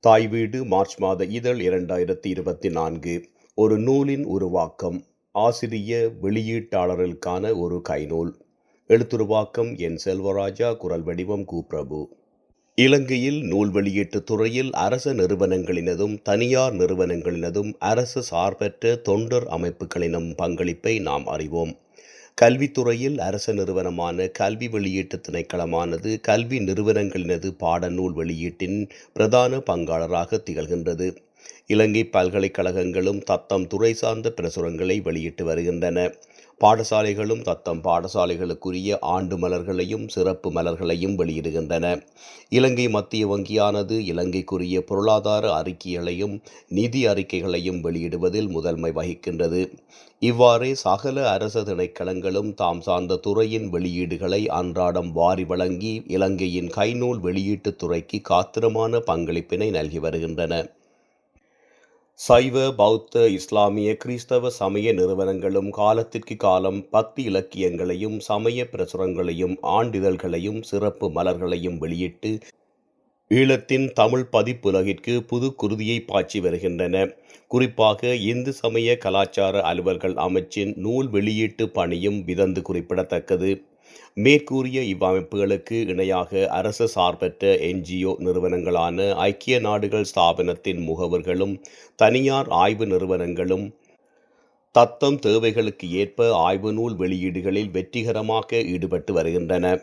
தாய் வீடு மார்ச் மாத இதழ் 2024. ஒரு நூலின் உருவாக்கம். ஆசிரிய வெளியீட்டாளர்களுக்கான ஒரு கைநூல். எழுத்துருவாக்கம் என் செல்வராஜா. குரல் வடிவம் கு. பிரபு. இலங்கையில் நூல் வெளியீட்டுத் துறையில் அரச நிறுவனங்களினதும் தனியார் நிறுவனங்களினதும் அரசு சார்பற்ற தொண்டர் அமைப்புகளினும் பங்களிப்பை நாம் அறிவோம். கல்வித்துறையில் அரச நிறுவனமான கல்வி வெளியீட்டு திணைக்களமானது கல்வி நிறுவனங்களினது பாடநூல் வெளியீட்டின் பிரதான பங்காளராக திகழ்கின்றது. இலங்கை பல்கலைக்கழகங்களும் தத்தம் துறை சார்ந்த பிரசுரங்களை வெளியிட்டு வருகின்றன. பாடசாலைகளும் தத்தம் பாடசாலைகளுக்குரிய ஆண்டு மலர்களையும் சிறப்பு மலர்களையும் வெளியிடுகின்றன. இலங்கை மத்திய வங்கியானது இலங்கைக்குரிய பொருளாதார அறிக்கைகளையும் நிதி அறிக்கைகளையும் வெளியிடுவதில் முதன்மை வகிக்கின்றது. இவ்வாறே சகல அரச திணைக்களங்களும் தாம் சார்ந்த துறையின் வெளியீடுகளை அன்றாடம் வாரி வழங்கி இலங்கையின் கைநூல் வெளியீட்டுத் துறைக்கு காத்திரமான பங்களிப்பினை நல்கி வருகின்றன. சைவ, பௌத்த, இஸ்லாமிய, கிறிஸ்தவ சமய நிறுவனங்களும் காலத்திற்கு காலம் பக்தி இலக்கியங்களையும் சமய பிரசுரங்களையும் ஆண்டிதழ்களையும் சிறப்பு மலர்களையும் வெளியிட்டு ஈழத்தின் தமிழ் பதிப்புலகிற்கு புது குருதியை பாய்ச்சி வருகின்றன. குறிப்பாக இந்து சமய கலாச்சார அலுவல்கள் அமைச்சின் நூல் வெளியீட்டு பணியும் விதந்து குறிப்பிடத்தக்கது. மேற்கூறிய இவ்வமைப்புகளுக்கு இணையாக அரச சார்பற்ற NGO நிறுவனங்களான ஐக்கிய நாடுகள் ஸ்தாபனத்தின் முகவர்களும் தனியார் ஆய்வு நிறுவனங்களும் தத்தம் தேவைகளுக்கு ஏற்ப ஆய்வு நூல் வெளியீடுகளில் வெற்றிகரமாக ஈடுபட்டு வருகின்றன.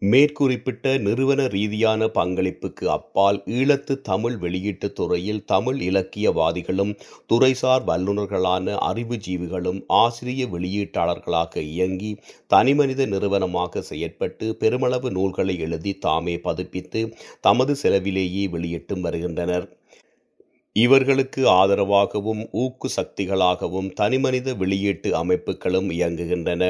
மேற்குறிப்பிட்ட நிறுவன ரீதியான பங்களிப்புக்கு அப்பால் ஈழத்து தமிழ் வெளியீட்டுத் துறையில் தமிழ் இலக்கியவாதிகளும் துறைசார் வல்லுநர்களான அறிவுஜீவிகளும் ஆசிரிய வெளியீட்டாளர்களாக இயங்கி தனிமனித நிறுவனமாக செயற்பட்டு பெருமளவு நூல்களை எழுதி தாமே பதிப்பித்து தமது செலவிலேயே வெளியிட்டும் வருகின்றனர். இவர்களுக்கு ஆதரவாகவும் ஊக்கு சக்திகளாகவும் தனிமனித வெளியீட்டு அமைப்புகளும் இயங்குகின்றன.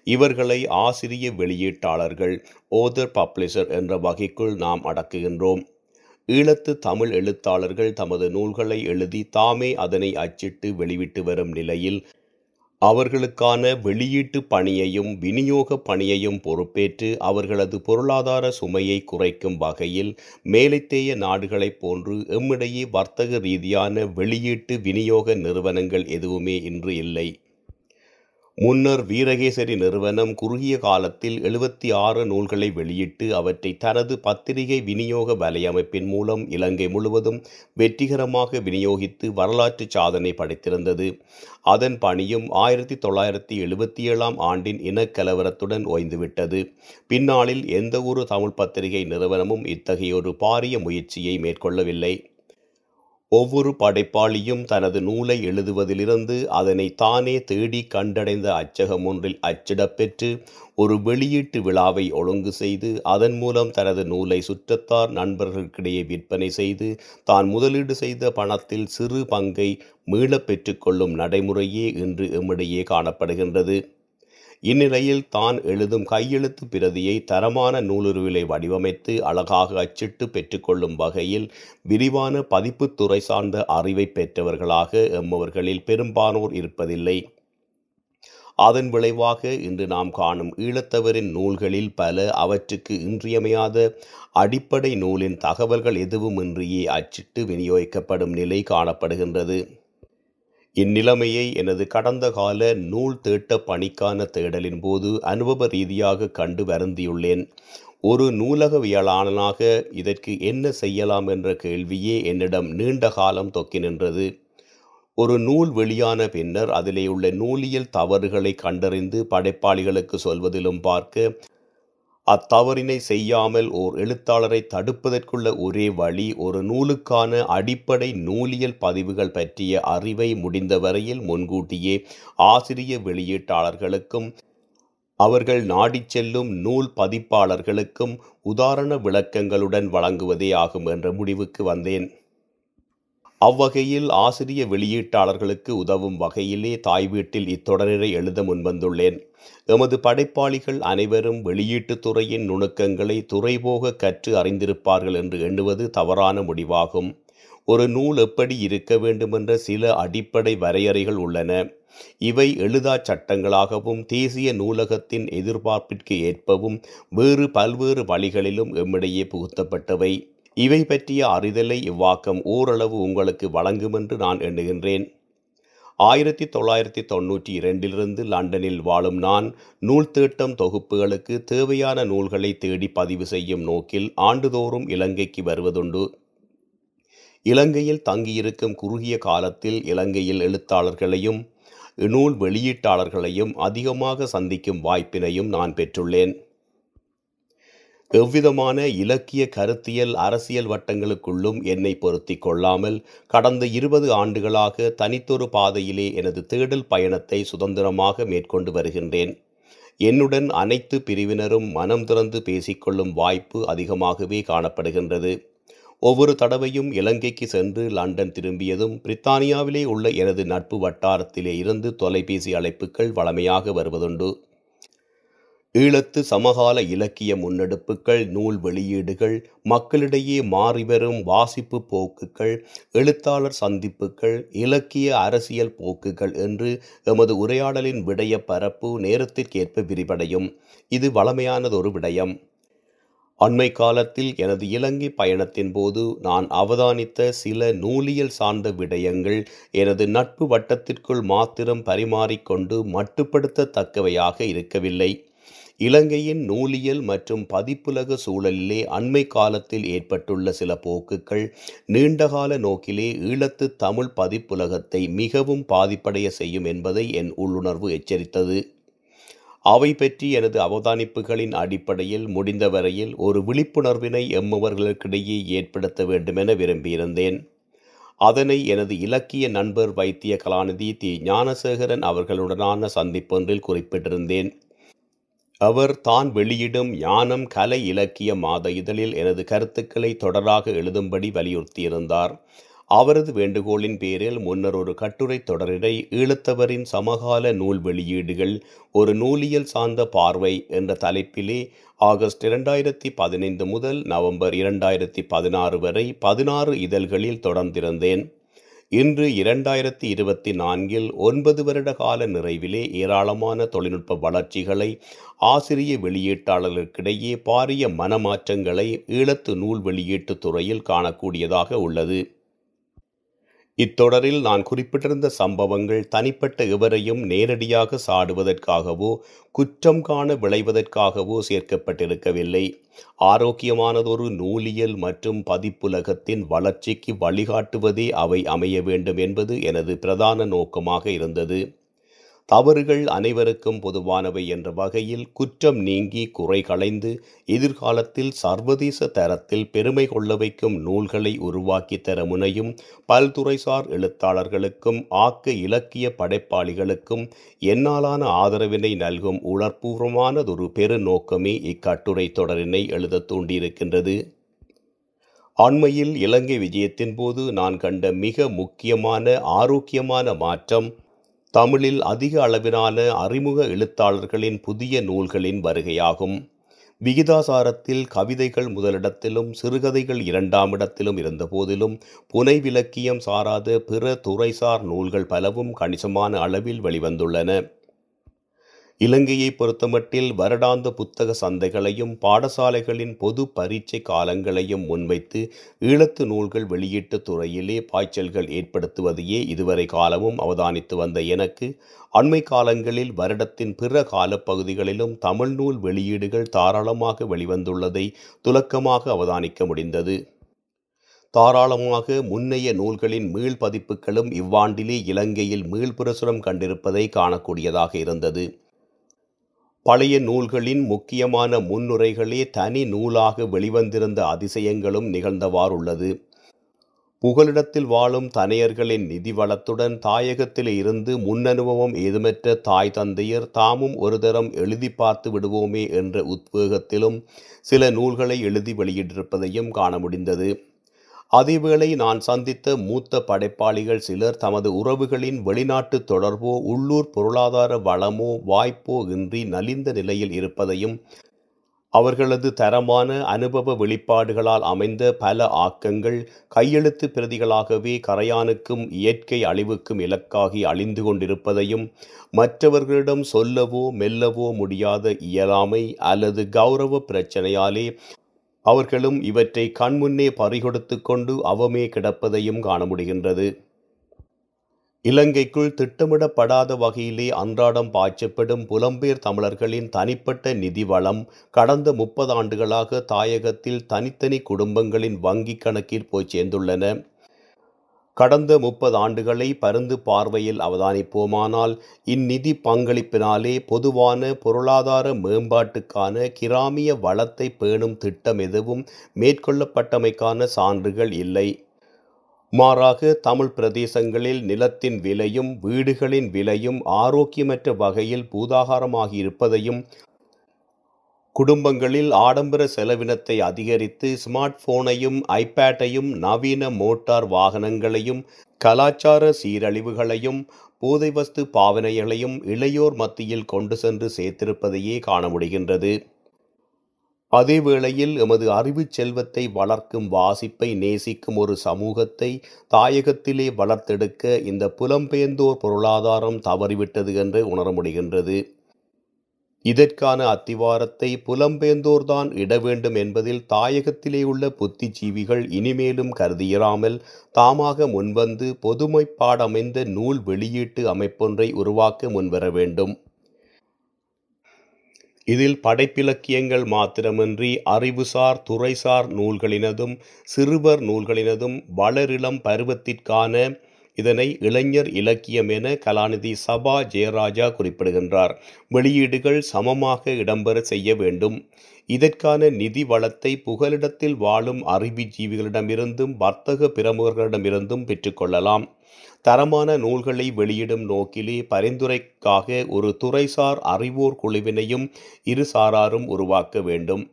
இவர்களை ஆசிரிய வெளியீட்டாளர்கள் author publisher என்ற வகைக்குள் நாம் அடக்குகின்றோம். ஈழத்து தமிழ் எழுத்தாளர்கள் தமது நூல்களை எழுதி தாமே அதனை அச்சிட்டு வெளிவிட்டு வரும் நிலையில் அவர்களுக்கான வெளியீட்டு பணியையும் விநியோக பணியையும் பொறுப்பேற்று அவர்களது பொருளாதார சுமையை குறைக்கும் வகையில் மேலைத்தேய நாடுகளைப் போன்று எம்மிடையே வர்த்தக ரீதியான வெளியீட்டு விநியோக நிறுவனங்கள் எதுவுமே இன்று இல்லை. முன்னர் வீரகேசரி நிறுவனம் குறுகிய காலத்தில் 76 நூல்களை வெளியிட்டு அவற்றை தனது பத்திரிகை விநியோக வலையமைப்பின் மூலம் இலங்கை முழுவதும் வெற்றிகரமாக விநியோகித்து வரலாற்று சாதனை படைத்திருந்தது. அதன் பணியும் 1977 ஆண்டின் இனக்கலவரத்துடன் ஓய்ந்துவிட்டது. பின்னாளில் எந்த ஒரு தமிழ் பத்திரிகை நிறுவனமும் இத்தகையொரு பாரிய முயற்சியை மேற்கொள்ளவில்லை. ஒவ்வொரு படைப்பாளியும் தனது நூலை எழுதுவதிலிருந்து அதனை தானே தேடி கண்டடைந்த அச்சகம் ஒன்றில் அச்சிடப்பெற்று ஒரு வெளியீட்டு விழாவை ஒழுங்கு செய்து அதன் மூலம் தனது நூலை சுற்றத்தார் நண்பர்களுக்கிடையே விற்பனை செய்து தான் முதலீடு செய்த பணத்தில் சிறு பங்கை மீளப் பெற்றுக்கொள்ளும் நடைமுறையே இன்று எம்மிடையே காணப்படுகின்றது. இந்நிலையில் தான் எழுதும் கையெழுத்து பிரதியை தரமான நூலுருவிலை வடிவமைத்து அழகாக அச்சிட்டு பெற்றுக்கொள்ளும் வகையில் விரிவான பதிப்புத்துறை சார்ந்த அறிவை பெற்றவர்களாக எம்மவர்களில் பெரும்பானோர் இருப்பதில்லை. அதன் விளைவாக இன்று நாம் காணும் ஈழத்தவரின் நூல்களில் பல அவற்றுக்கு இன்றியமையாத அடிப்படை நூலின் தகவல்கள் எதுவுமின்றியே அச்சிட்டு விநியோகிக்கப்படும் நிலை காணப்படுகின்றது. இந்நிலைமையை எனது கடந்த கால நூல் தேட்ட பணிக்கான தேடலின் போது அனுபவ ரீதியாக கண்டு வருந்தியுள்ளேன். ஒரு நூலகவியலாளனாக இதற்கு என்ன செய்யலாம் என்ற கேள்வியே என்னிடம் நீண்ட காலம் தொக்கி நின்றது. ஒரு நூல் வெளியான பின்னர் அதிலே உள்ள நூலியல் தவறுகளை கண்டறிந்து படைப்பாளிகளுக்கு சொல்வதிலும் பார்க்க அத்தவறினை செய்யாமல் ஓர் எழுத்தாளரை தடுப்பதற்குள்ள ஒரே வழி ஒரு நூலுக்கான அடிப்படை நூலியல் பதிவுகள் பற்றிய அறிவை முடிந்த வரையில் முன்கூட்டியே ஆசிரிய வெளியீட்டாளர்களுக்கும் அவர்கள் நாடிச் செல்லும் நூல் பதிப்பாளர்களுக்கும் உதாரண விளக்கங்களுடன் வழங்குவதே ஆகும் என்ற முடிவுக்கு வந்தேன். அவ்வகையில் ஆசிரிய வெளியீட்டாளர்களுக்கு உதவும் வகையிலே தாய் வீட்டில் இத்தொடரை எழுத முன்வந்துள்ளேன். எமது படைப்பாளிகள் அனைவரும் வெளியீட்டுத் துறையின் நுணுக்கங்களை துறைபோக கற்று அறிந்திருப்பார்கள் என்று எண்ணுவது தவறான முடிவாகும். ஒரு நூல் எப்படி இருக்க வேண்டுமென்ற சில அடிப்படை வரையறைகள் உள்ளன. இவை எழுதாச் சட்டங்களாகவும் தேசிய நூலகத்தின் எதிர்பார்ப்பிற்கு ஏற்பவும் வேறு பல்வேறு வழிகளிலும் எம்மிடையே புகுத்தப்பட்டவை. இவை பற்றிய அறிதலை இவ்வாக்கம் ஓரளவு உங்களுக்கு வழங்கும் என்று நான் எண்ணுகின்றேன். 1992 லண்டனில் வாழும் நான் நூல் தீட்டம் தொகுப்புகளுக்கு தேவையான நூல்களை தேடி பதிவு செய்யும் நோக்கில் ஆண்டுதோறும் இலங்கைக்கு வருவதுண்டு. இலங்கையில் தங்கியிருக்கும் குறுகிய காலத்தில் இலங்கையில் எழுத்தாளர்களையும் நூல் வெளியீட்டாளர்களையும் அதிகமாக சந்திக்கும் வாய்ப்பினையும் நான் பெற்றுள்ளேன். எவ்விதமான இலக்கிய கருத்தியல் அரசியல் வட்டங்களுக்குள்ளும் என்னை பொருத்தி கொள்ளாமல் கடந்த 20 ஆண்டுகளாக தனித்தொரு பாதையிலே எனது தேடல் பயணத்தை சுதந்திரமாக மேற்கொண்டு வருகின்றேன். என்னுடன் அனைத்து பிரிவினரும் மனம் திறந்து பேசிக்கொள்ளும் வாய்ப்பு அதிகமாகவே காணப்படுகின்றது. ஒவ்வொரு தடவையும் இலங்கைக்கு சென்று லண்டன் திரும்பியதும் பிரித்தானியாவிலே உள்ள எனது நட்பு வட்டாரத்திலே இருந்து தொலைபேசி அழைப்புகள் வழமையாக வருவதுண்டு. ஈழத்து சமகால இலக்கிய முன்னெடுப்புகள், நூல் வெளியீடுகள், மக்களிடையே மாறிவரும் வாசிப்பு போக்குகள், எழுத்தாளர் சந்திப்புகள், இலக்கிய அரசியல் போக்குகள் என்று எமது உரையாடலின் விடய பரப்பு நேரத்திற்கேற்ப விரிவடையும். இது வளமையானதொரு விடயம். அண்மை காலத்தில் எனது இலங்கை பயணத்தின் போது நான் அவதானித்த சில நூலியல் சார்ந்த விடயங்கள் எனது நட்பு வட்டத்திற்குள் மாத்திரம் பரிமாறிக்கொண்டு மட்டுப்படுத்தத்தக்கவையாக இருக்கவில்லை. இலங்கையின் நூலியல் மற்றும் பதிப்புலக சூழலிலே அண்மை காலத்தில் ஏற்பட்டுள்ள சில போக்குகள் நீண்டகால நோக்கிலே ஈழத்து தமிழ் பதிப்புலகத்தை மிகவும் பாதிப்படைய செய்யும் என்பதை என் உள்ளுணர்வு எச்சரித்தது. அவை பற்றி எனது அவதானிப்புகளின் அடிப்படையில் முடிந்தவரையில் ஒரு விழிப்புணர்வினை எம்மவர்களுக்கிடையே ஏற்படுத்த வேண்டுமென விரும்பியிருந்தேன். அதனை எனது இலக்கிய நண்பர் வைத்திய கலாநிதி தி. ஞானசேகரன் அவர்களுடனான சந்திப்பொன்றில் குறிப்பிட்டிருந்தேன். அவர் தான் வெளியிடும் ஞானம் கலை இலக்கிய மாத இதழில் எனது கருத்துக்களை தொடராக எழுதும்படி வலியுறுத்தியிருந்தார். அவரது வேண்டுகோளின் பேரில் முன்னர் ஒரு கட்டுரை தொடரினை ஈழத்தவரின் சமகால நூல் வெளியீடுகள் ஒரு நூலியல் சார்ந்த பார்வை என்ற தலைப்பிலே ஆகஸ்ட் 2015 முதல் நவம்பர் 2016 வரை 16 இதழ்களில் தொடர்ந்திருந்தேன். இன்று 2024 9 வருட கால நிறைவிலே ஏராளமான தொழில்நுட்ப வளர்ச்சிகளை, ஆசிரிய வெளியீட்டாளர்களுக்கிடையே பாரிய மனமாற்றங்களை ஈழத்து நூல் வெளியீட்டுத் துறையில் காணக்கூடியதாக உள்ளது. இத்தொடரில் நான் குறிப்பிட்டிருந்த சம்பவங்கள் தனிப்பட்ட எவரையும் நேரடியாக சாடுவதற்காகவோ குற்றம் காண விளைவதற்காகவோ சேர்க்கப்பட்டிருக்கவில்லை. ஆரோக்கியமானதொரு நூலியல் மற்றும் பதிப்புலகத்தின் வளர்ச்சிக்கு வழிகாட்டுவதே அவை அமைய வேண்டும் என்பது எனது பிரதான நோக்கமாக இருந்தது. தவறுகள் அனைவருக்கும் பொதுவானவை என்ற வகையில் குற்றம் நீங்கி குறை களைந்து எதிர்காலத்தில் சர்வதேச தரத்தில் பெருமை கொள்ள வைக்கும் நூல்களை உருவாக்கி தர முனையும் பல்துறைசார் எழுத்தாளர்களுக்கும் ஆக்க இலக்கிய படைப்பாளிகளுக்கும் என்னாலான ஆதரவினை நல்கும் உணர்வுபூர்வமானதொரு பெருநோக்கமே இக்கட்டுரை தொடரினை எழுத தூண்டியிருக்கின்றது. அண்மையில் இலங்கை விஜயத்தின் போது நான் கண்ட மிக முக்கியமான ஆரோக்கியமான மாற்றம் தமிழில் அதிக அளவிலான அறிமுக எழுத்தாளர்களின் புதிய நூல்களின் வருகையாகும். விகிதாசாரத்தில் கவிதைகள் முதலிடத்திலும் சிறுகதைகள் 2ஆம் இடத்திலும் இருந்த போதிலும் புனைவிலக்கியம் சாராத பிற துறைசார் நூல்கள் பலவும் கணிசமான அளவில் வெளிவந்துள்ளன. இலங்கையை பொறுத்தமட்டில் வருடாந்த புத்தக சந்தைகளையும் பாடசாலைகளின் பொது பரீட்சை காலங்களையும் முன்வைத்து ஈழத்து நூல்கள் வெளியீட்டு துறையிலே பாய்ச்சல்கள் ஏற்படுத்துவதையே இதுவரை காலமும் அவதானித்து வந்த எனக்கு அண்மை காலங்களில் வருடத்தின் பிற காலப்பகுதிகளிலும் தமிழ் நூல் வெளியீடுகள் தாராளமாக வெளிவந்துள்ளதை துலக்கமாக அவதானிக்க முடிந்தது. தாராளமாக முன்னைய நூல்களின் மீள் பதிப்புகளும் இவ்வாண்டிலே இலங்கையில் மீள்பிரசுரம் கண்டிருப்பதை காணக்கூடியதாக இருந்தது. பழைய நூல்களின் முக்கியமான முன்னுரைகளே தனி நூலாக வெளிவந்திருந்த அதிசயங்களும் நிகழ்ந்தவாறுள்ளது. புகலிடத்தில் வாழும் தனையர்களின் நிதி வளத்துடன் தாயகத்தில் இருந்து முன்னனுபவம் ஏதுமற்ற தாய் தந்தையர் தாமும் ஒரு தரம் எழுதி பார்த்து விடுவோமே என்ற உத்வேகத்திலும் சில நூல்களை எழுதி வெளியிட்டிருப்பதையும் காண முடிந்தது. அதேவேளை நான் சந்தித்த மூத்த படைப்பாளிகள் சிலர் தமது உறவுகளின் வெளிநாட்டு தொடர்போ உள்ளூர் பொருளாதார வளமோ வாய்ப்போ இன்றி நலிந்த நிலையில் இருப்பதையும் அவர்களது தரமான அனுபவ வெளிப்பாடுகளால் அமைந்த பல ஆக்கங்கள் கையெழுத்து பிரதிகளாகவே கரையானுக்கும் இயற்கை அழிவுக்கும் இலக்காகி அழிந்து கொண்டிருப்பதையும் மற்றவர்களிடம் சொல்லவோ மெல்லவோ முடியாத இயலாமை அல்லது கௌரவ பிரச்சனையாலே அவர்களும் இவற்றை கண்முன்னே பறிகொடுத்து கொண்டு அவமே கிடப்பதையும் காண முடிகின்றது. இலங்கைக்குள் திட்டமிடப்படாத வகையிலே அன்றாடம் பாய்ச்சப்படும் புலம்பெயர் தமிழர்களின் தனிப்பட்ட நிதி வளம் கடந்த 30 ஆண்டுகளாக தாயகத்தில் தனித்தனி குடும்பங்களின் வங்கிக் கணக்கில் போய் சேர்ந்துள்ளன. கடந்த 30 ஆண்டுகளை பருந்து பார்வையில் அவதானிப்போமானால் இந்நிதி பங்களிப்பினாலே பொதுவான பொருளாதார மேம்பாட்டுக்கான கிராமிய வளத்தை பேணும் திட்டம் எதுவும் மேற்கொள்ளப்பட்டமைக்கான சான்றுகள் இல்லை. மாறாக தமிழ் பிரதேசங்களில் நிலத்தின் விலையும் வீடுகளின் விலையும் ஆரோக்கியமற்ற வகையில் பூதாகாரமாகியிருப்பதையும், குடும்பங்களில் ஆடம்பர செலவினத்தை அதிகரித்து ஸ்மார்ட் போனையும் ஐபேட்டையும் நவீன மோட்டார் வாகனங்களையும் கலாச்சார சீரழிவுகளையும் போதைவஸ்து பாவனைகளையும் இளையோர் மத்தியில் கொண்டு சென்று சேர்த்திருப்பதையே காண முடிகின்றது. அதேவேளையில் எமது அறிவுச் செல்வத்தை வளர்க்கும் வாசிப்பை நேசிக்கும் ஒரு சமூகத்தை தாயகத்திலே வளர்த்தெடுக்க இந்த புலம்பெயர்ந்தோர் பொருளாதாரம் தவறிவிட்டது என்று உணர முடிகின்றது. இதற்கான அத்திவாரத்தை புலம்பெயர்ந்தோர்தான் இட வேண்டும் என்பதில் தாயகத்திலே உள்ள புத்திஜீவிகள் இனிமேலும் கருதியிராமல் தாமாக முன்வந்து பொதுமைப்பாடமைந்த நூல் வெளியீட்டு அமைப்பொன்றை உருவாக்க முன்வர வேண்டும். இதில் படைப்பிலக்கியங்கள் மாத்திரமின்றி அறிவுசார் துறைசார் நூல்களினதும் சிறுவர் நூல்களினதும் வளரிளம் பருவத்திற்கான இதனை இளைஞர் இலக்கியம் என கலாநிதி சபா ஜெயராஜா குறிப்பிடுகின்றார். வெளியீடுகள் சமமாக இடம்பெற செய்ய வேண்டும். இதற்கான நிதி வளத்தை புகலிடத்தில் வாழும் அறிவுஜீவிகளிடமிருந்தும் வர்த்தக பிரமுகர்களிடமிருந்தும் பெற்றுக்கொள்ளலாம். தரமான நூல்களை வெளியிடும் நோக்கிலே பரிந்துரைக்காக ஒரு துறைசார் அறிவோர் குழுவினையும் இரு சாராரும் உருவாக்க வேண்டும்.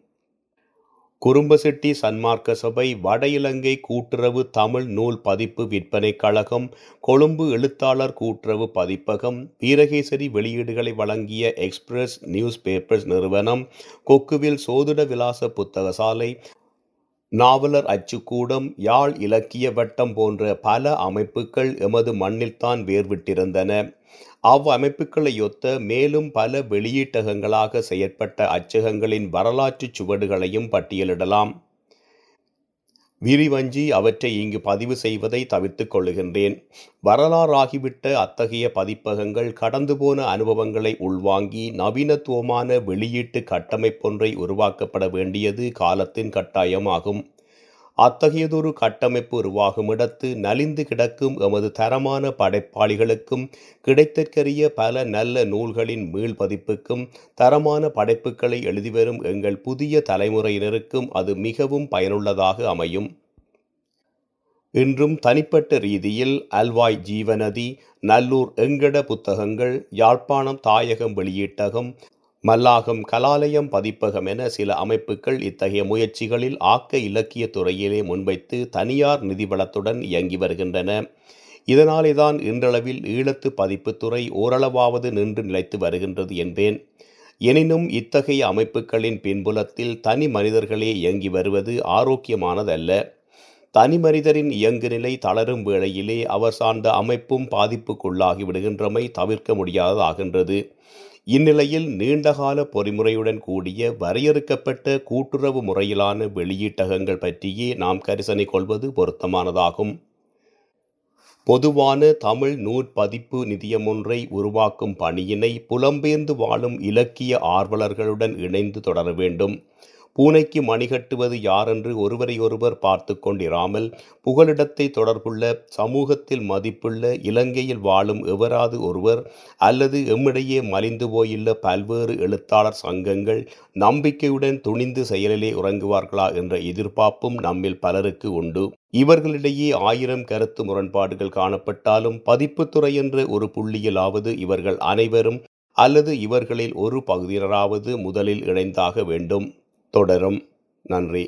குறும்பசெட்டி சன்மார்க்க சபை, வட இலங்கை கூட்டுறவு தமிழ் நூல் பதிப்பு விற்பனை கழகம், கொழும்பு எழுத்தாளர் கூட்டுறவு பதிப்பகம், வீரகேசரி வெளியீடுகளை வழங்கிய எக்ஸ்பிரஸ் நியூஸ் பேப்பர்ஸ் நிறுவனம், கொக்குவில் சோதிட விலாச புத்தகசாலை, நாவலர் அச்சுக்கூடம், யாழ் இலக்கிய வட்டம் போன்ற பல அமைப்புகள் எமது மண்ணில்தான் வேர்விட்டிருந்தன. அவ்வமைப்புகளையொத்த மேலும் பல வெளியீட்டகங்களாக செயற்பட்ட அச்சகங்களின் வரலாற்று சுவடுகளையும் பட்டியலிடலாம். விரிவஞ்சி அவற்றை இங்கு பதிவு செய்வதை தவிர்த்து கொள்ளுகின்றேன். வரலாறாகிவிட்ட அத்தகைய பதிப்பகங்கள் கடந்து போன அனுபவங்களை உள்வாங்கி நவீனத்துவமான வெளியீட்டு கட்டமைப்பொன்றை உருவாக்கப்பட வேண்டியது காலத்தின் கட்டாயமாகும். அத்தகையதொரு கட்டமைப்பு உருவாகும் இடத்து நலிந்து கிடக்கும் எமது தரமான படைப்பாளிகளுக்கும் கிடைத்தற்கரிய பல நல்ல நூல்களின் மீள்பதிப்புக்கும் தரமான படைப்புகளை எழுதிவரும் எங்கள் புதிய தலைமுறையினருக்கும் அது மிகவும் பயனுள்ளதாக அமையும். இன்றும் தனிப்பட்ட ரீதியில் அல்வாய் ஜீவநதி, நல்லூர் எங்கட புத்தகங்கள், யாழ்ப்பாணம் தாயகம் வெளியீட்டகம், மல்லாகம் கலாலயம் பதிப்பகம் என சில அமைப்புகள் இத்தகைய முயற்சிகளில் ஆக்க இலக்கிய துறையிலே முன்வைத்து தனியார் நிதிவளத்துடன் இயங்கி வருகின்றன. இதனாலேதான் இன்றளவில் ஈழத்து பதிப்புத்துறை ஓரளவாவது நின்று நிலைத்து வருகின்றது என்பேன். எனினும் இத்தகைய அமைப்புகளின் பின்புலத்தில் தனி மனிதர்களே இயங்கி வருவது ஆரோக்கியமானதல்ல. தனி மனிதரின் இயங்கு நிலை தளரும் வேளையிலே அவர் சார்ந்த அமைப்பும் பாதிப்புக்குள்ளாகி விடுகின்றமை தவிர்க்க முடியாததாகின்றது. இந்நிலையில் நீண்டகால பொறிமுறையுடன் கூடிய வரையறுக்கப்பட்ட கூட்டுறவு முறையிலான வெளியீட்டகங்கள் பற்றியே நாம் கரிசனை கொள்வது பொருத்தமானதாகும். பொதுவான தமிழ் நூற்பதிப்பு நிதியமொன்றை உருவாக்கும் பணியினை புலம்பெயர்ந்து வாழும் இலக்கிய ஆர்வலர்களுடன் இணைந்து தொடர வேண்டும். பூனைக்கு மணிகட்டுவது யாரென்று ஒருவரையொருவர் பார்த்து கொண்டிராமல் புகலிடத்தை தொடர்புள்ள சமூகத்தில் மதிப்புள்ள இலங்கையில் வாழும் எவராது ஒருவர் அல்லது எம்மிடையே மலிந்து போயுள்ள பல்வேறு எழுத்தாளர் சங்கங்கள் நம்பிக்கையுடன் துணிந்து செயலிலே உறங்குவார்களா என்ற எதிர்பார்ப்பும் நம்மில் பலருக்கு உண்டு. இவர்களிடையே 1000 கருத்து முரண்பாடுகள் காணப்பட்டாலும் பதிப்புத்துறை என்ற ஒரு புள்ளியிலாவது இவர்கள் அனைவரும் அல்லது இவர்களில் ஒரு பகுதியினராவது முதலில் இணைந்தாக வேண்டும். தொடரும். நன்றி.